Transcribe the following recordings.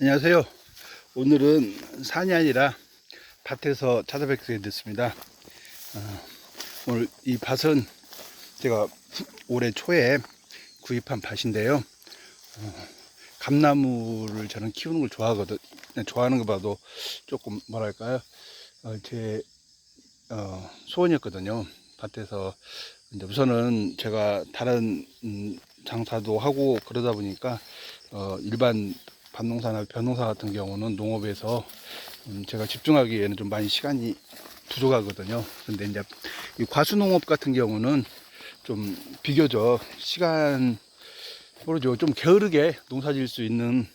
안녕하세요. 오늘은 산이 아니라 밭에서 찾아뵙게 됐습니다. 오늘 이 밭은 제가 올해 초에 구입한 밭인데요. 감나무를 저는 키우는 걸 좋아하거든. 좋아하는 거 봐도 조금 뭐랄까요? 제 소원이었거든요. 밭에서 이제 우선은 제가 다른 장사도 하고 그러다 보니까 일반 밭농사나 벼농사 같은 경우는 농업에서 제가 집중하기에는 좀 많이 시간이 부족하거든요. 근데 이제 이 과수농업 같은 경우는 좀 비교적 시간 모르죠. 좀 게으르게 농사 지을 수 있는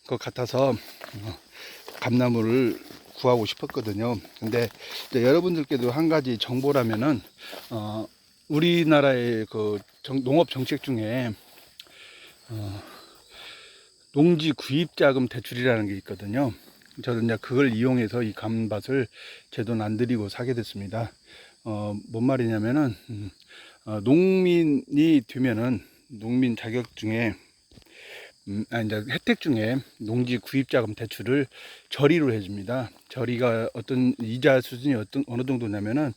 것 같아서 감나무를 구하고 싶었거든요. 근데 이제 여러분들께도 한 가지 정보라면은 우리나라의 그 농업 정책 중에 농지 구입자금 대출이라는 게 있거든요. 저는 이제 그걸 이용해서 이 감밭을 제 돈 안 들이고 사게 됐습니다. 뭔 말이냐면은 농민이 되면은 농민 자격 중에 이제 혜택 중에 농지 구입자금 대출을 저리로 해줍니다. 저리가 어떤 이자 수준이 어느 정도냐면은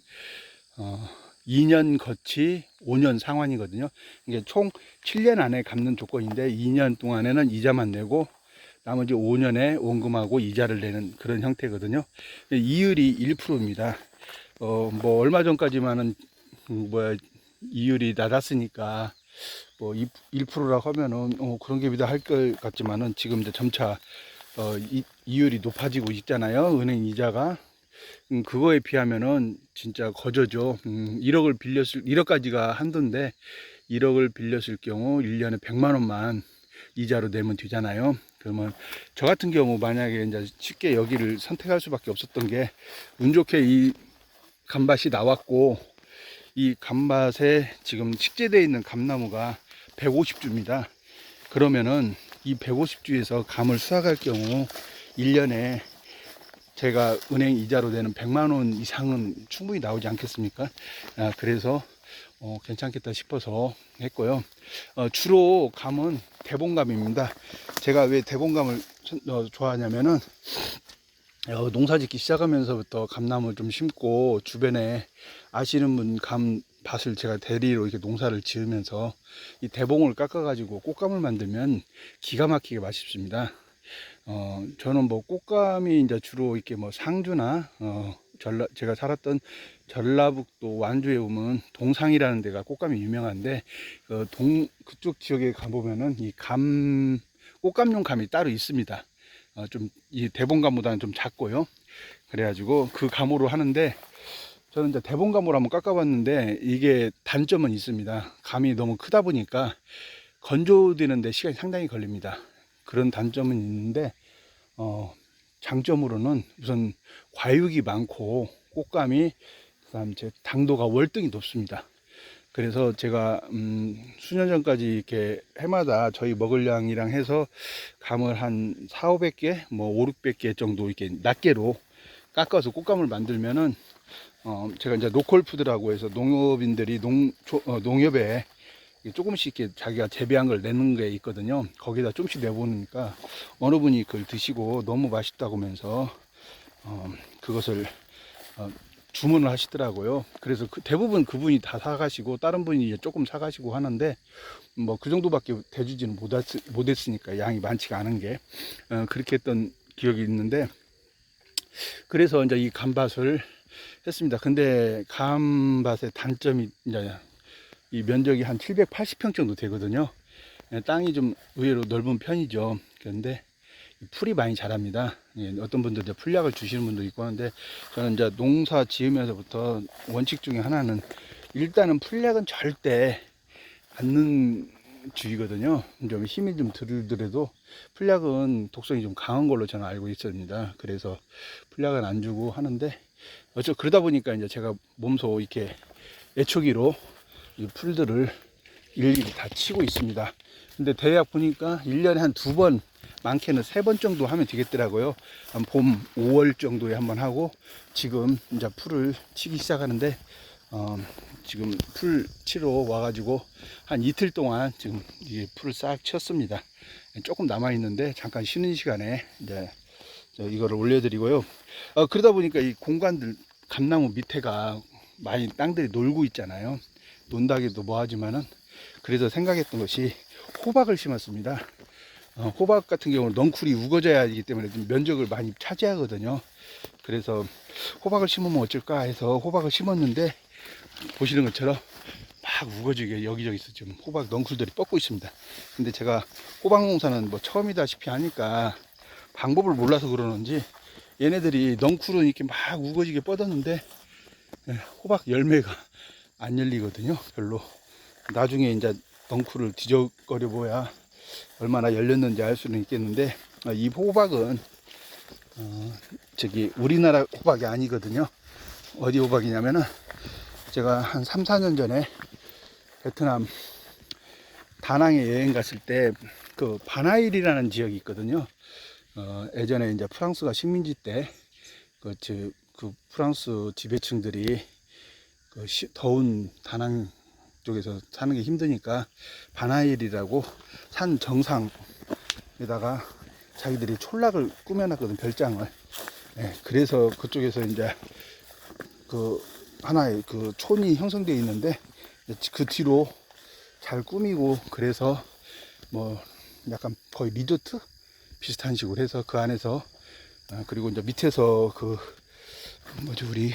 2년 거치 5년 상환이거든요. 이게 총 7년 안에 갚는 조건인데 2년 동안에는 이자만 내고 나머지 5년에 원금하고 이자를 내는 그런 형태거든요. 이율이 1%입니다. 뭐 얼마 전까지만은 이율이 낮았으니까 뭐 1%라고 하면은 그런 게 비다 할 것 같지만은 지금 이제 점차 이율이 높아지고 있잖아요. 은행 이자가. 그거에 비하면은 진짜 거저죠. 1억까지가 한도인데 1억을 빌렸을 경우 1년에 100만 원만 이자로 내면 되잖아요. 그러면 저 같은 경우 만약에 이제 쉽게 여기를 선택할 수밖에 없었던 게 운 좋게 이 감밭이 나왔고 이 감밭에 지금 식재되어 있는 감나무가 150주입니다. 그러면은 이 150주에서 감을 수확할 경우 1년에 제가 은행 이자로 내는 100만 원 이상은 충분히 나오지 않겠습니까? 그래서 괜찮겠다 싶어서 했고요. 주로 감은 대봉감입니다. 제가 왜 대봉감을 좋아하냐면은 농사 짓기 시작하면서부터 감나무를 좀 심고 주변에 아시는 분 감밭을 제가 대리로 이렇게 농사를 지으면서 이 대봉을 깎아 가지고 꽃감을 만들면 기가 막히게 맛있습니다. 저는 뭐 꽃감이 이제 주로 이렇게 뭐 상주나 제가 살았던 전라북도 완주에 오면 동상이라는 데가 꽃감이 유명한데 그쪽 지역에 가보면은 이 꽃감용 감이 따로 있습니다. 좀 이 대봉감보다는 좀 작고요. 그래가지고 그 감으로 하는데 저는 이제 대봉감으로 한번 깎아봤는데 이게 단점은 있습니다. 감이 너무 크다 보니까 건조되는데 시간이 상당히 걸립니다. 그런 단점은 있는데 장점으로는 우선 과육이 많고 꽃감이 그다음 제 당도가 월등히 높습니다. 그래서 제가 수년 전까지 이렇게 해마다 저희 먹을 양이랑 해서 감을 한 4, 500개, 뭐 5, 600개 정도 이렇게 낱개로 깎아서 꽃감을 만들면은 제가 이제 노컬푸드라고 해서 농업인들이 농협에 조금씩 이렇게 자기가 재배한 걸 내는 게 있거든요. 거기다 조금씩 내보니까 어느 분이 그걸 드시고 너무 맛있다고 하면서 그것을 주문을 하시더라고요. 그래서 대부분 그분이 다 사가시고 다른 분이 이제 조금 사가시고 하는데 뭐 그 정도밖에 대주지는 못했으니까 양이 많지가 않은 게 그렇게 했던 기억이 있는데 그래서 이제 이 감밭을 했습니다. 근데 감밭의 단점이 이제 이 면적이 한 780평 정도 되거든요. 땅이 좀 의외로 넓은 편이죠. 그런데 풀이 많이 자랍니다. 어떤 분들 이제 풀약을 주시는 분도 있고 하는데 저는 이제 농사 지으면서부터 원칙 중에 하나는 일단은 풀약은 절대 안 넣는 주의거든요. 좀 힘이 좀 들더라도 풀약은 독성이 좀 강한 걸로 저는 알고 있습니다. 그래서 풀약은 안 주고 하는데 그러다 보니까 이제 제가 몸소 이렇게 애초기로 이 풀들을 일일이 다 치고 있습니다. 근데 대략 보니까 1년에 한 2번, 많게는 3번 정도 하면 되겠더라고요. 한 봄 5월 정도에 한번 하고 지금 이제 풀을 치기 시작하는데 지금 풀 치러 와가지고 한 이틀 동안 지금 이 풀을 싹 쳤습니다. 조금 남아 있는데 잠깐 쉬는 시간에 이제 이거를 올려드리고요. 그러다 보니까 이 공간들 감나무 밑에가 많이 땅들이 놀고 있잖아요. 논다기도 뭐하지만은 그래서 생각했던 것이 호박을 심었습니다. 호박 같은 경우는 넝쿨이 우거져야 하기 때문에 좀 면적을 많이 차지하거든요. 그래서 호박을 심으면 어쩔까 해서 호박을 심었는데 보시는 것처럼 막 우거지게 여기저기서 지금 호박 넝쿨들이 뻗고 있습니다. 근데 제가 호박 농사는 뭐 처음이다시피 하니까 방법을 몰라서 그러는지 얘네들이 넝쿨은 이렇게 막 우거지게 뻗었는데 호박 열매가 안 열리거든요. 별로. 나중에 이제 넝쿨을 뒤적거려 보야 얼마나 열렸는지 알 수는 있겠는데, 이 호박은 저기 우리나라 호박이 아니거든요. 어디 호박이냐면은 제가 한 3, 4년 전에 베트남 다낭에 여행 갔을 때 그 바나일이라는 지역이 있거든요. 예전에 이제 프랑스가 식민지 때 그 프랑스 지배층들이 그 더운 다낭 쪽에서 사는 게 힘드니까 바나일이라고 산 정상에다가 자기들이 촌락을 꾸며놨거든, 별장을. 그래서 그쪽에서 이제 그 하나의 그 촌이 형성되어 있는데 그 뒤로 잘 꾸미고, 그래서 뭐 약간 거의 리조트 비슷한 식으로 해서 그 안에서 그리고 이제 밑에서 그 뭐지 우리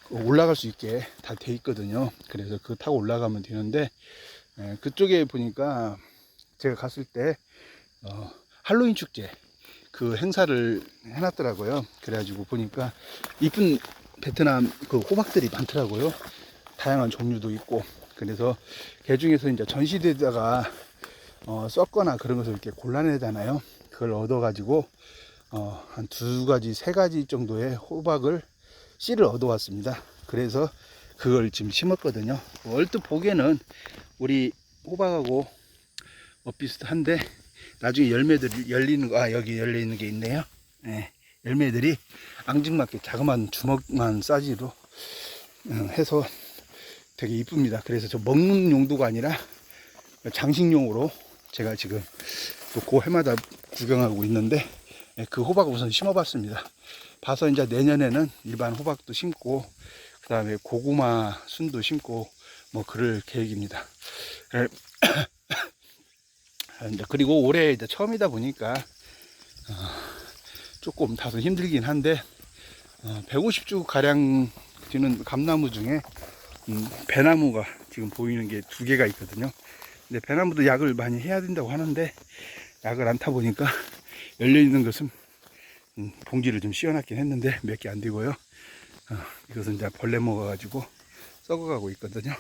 올라갈 수 있게 다 돼 있거든요. 그래서 그거 타고 올라가면 되는데, 그쪽에 보니까 제가 갔을 때 할로윈 축제 그 행사를 해놨더라고요. 그래가지고 보니까 이쁜 베트남 그 호박들이 많더라고요. 다양한 종류도 있고. 그래서 그 중에서 이제 전시대에다가 썩거나 그런 것을 이렇게 골라내잖아요. 그걸 얻어가지고 한 2가지, 3가지 정도의 호박을 씨를 얻어왔습니다. 그래서 그걸 지금 심었거든요. 얼뜻 보기에는 우리 호박하고 비슷한데 나중에 열매들이 열리는 거, 여기 열려있는 게 있네요. 열매들이 앙증맞게 자그마한 주먹만 사이즈로 해서 되게 이쁩니다. 그래서 저 먹는 용도가 아니라 장식용으로 제가 지금 그 해마다 구경하고 있는데, 그 호박을 우선 심어봤습니다. 봐서 이제 내년에는 일반 호박도 심고 그 다음에 고구마 순도 심고 뭐 그럴 계획입니다. 그리고 올해 이제 처음이다 보니까 조금 다소 힘들긴 한데 150주 가량 되는 감나무 중에 배나무가 지금 보이는 게 2개가 있거든요. 근데 배나무도 약을 많이 해야 된다고 하는데 약을 안 타 보니까 열려 있는 것은 봉지를 좀 씌워놨긴 했는데 몇 개 안 되고요. 이것은 이제 벌레 먹어가지고 썩어가고 있거든요.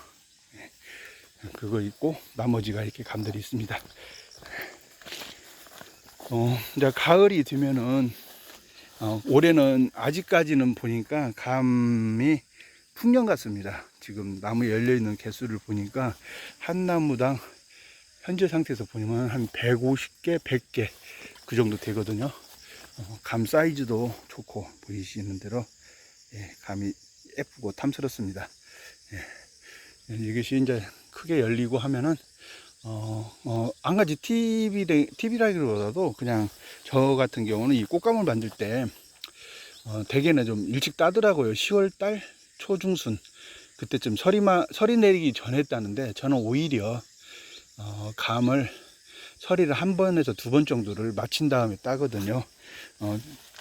그거 있고 나머지가 이렇게 감들이 있습니다. 이제 가을이 되면은 올해는 아직까지는 보니까 감이 풍년 같습니다. 지금 나무에 열려 있는 개수를 보니까 한 나무당 현재 상태에서 보면 한 150개, 100개 그 정도 되거든요. 감 사이즈도 좋고 보이시는 대로 감이 예쁘고 탐스럽습니다. 이것이 이제 크게 열리고 하면은 한 가지 팁이라기보다도 그냥 저 같은 경우는 이 꽃감을 만들 때 대개는 좀 일찍 따더라고요. 10월달 초중순 그때쯤 설이 내리기 전에 했다는데, 저는 오히려 감을 서리를 1번에서 2번 정도를 마친 다음에 따거든요.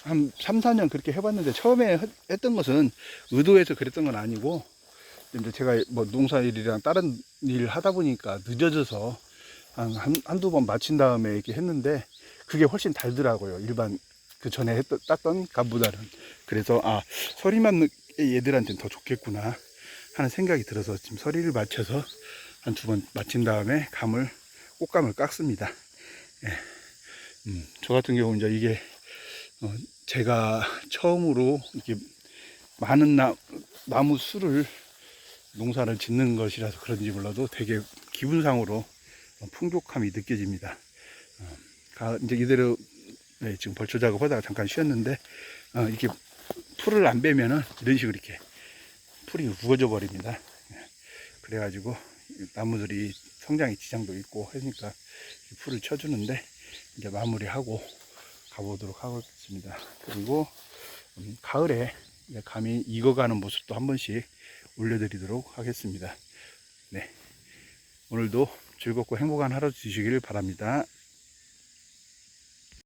한 3, 4년 그렇게 해봤는데 처음에 했던 것은 의도해서 그랬던 건 아니고, 이제 제가 뭐 농사일이랑 다른 일을 하다 보니까 늦어져서 한두 번 마친 다음에 이렇게 했는데 그게 훨씬 달더라고요. 일반 그 전에 땄던 감보다는. 그래서 서리 맞는 얘들한테는 더 좋겠구나 하는 생각이 들어서 지금 서리를 맞춰서 한 2번 마친 다음에 꽃감을 깎습니다. 저 같은 경우 이제 이게 제가 처음으로 이렇게 많은 나무 수를 농사를 짓는 것이라서 그런지 몰라도 되게 기분상으로 풍족함이 느껴집니다. 이제 이대로 지금 벌초 작업하다가 잠깐 쉬었는데 이렇게 풀을 안 빼면은 이런 식으로 이렇게 풀이 우거져 버립니다. 그래가지고 나무들이 성장에 지장도 있고 하니까 풀을 쳐주는데 이제 마무리하고 가보도록 하겠습니다. 그리고 가을에 감히 익어가는 모습도 한 번씩 올려드리도록 하겠습니다. 네, 오늘도 즐겁고 행복한 하루 되시길 바랍니다.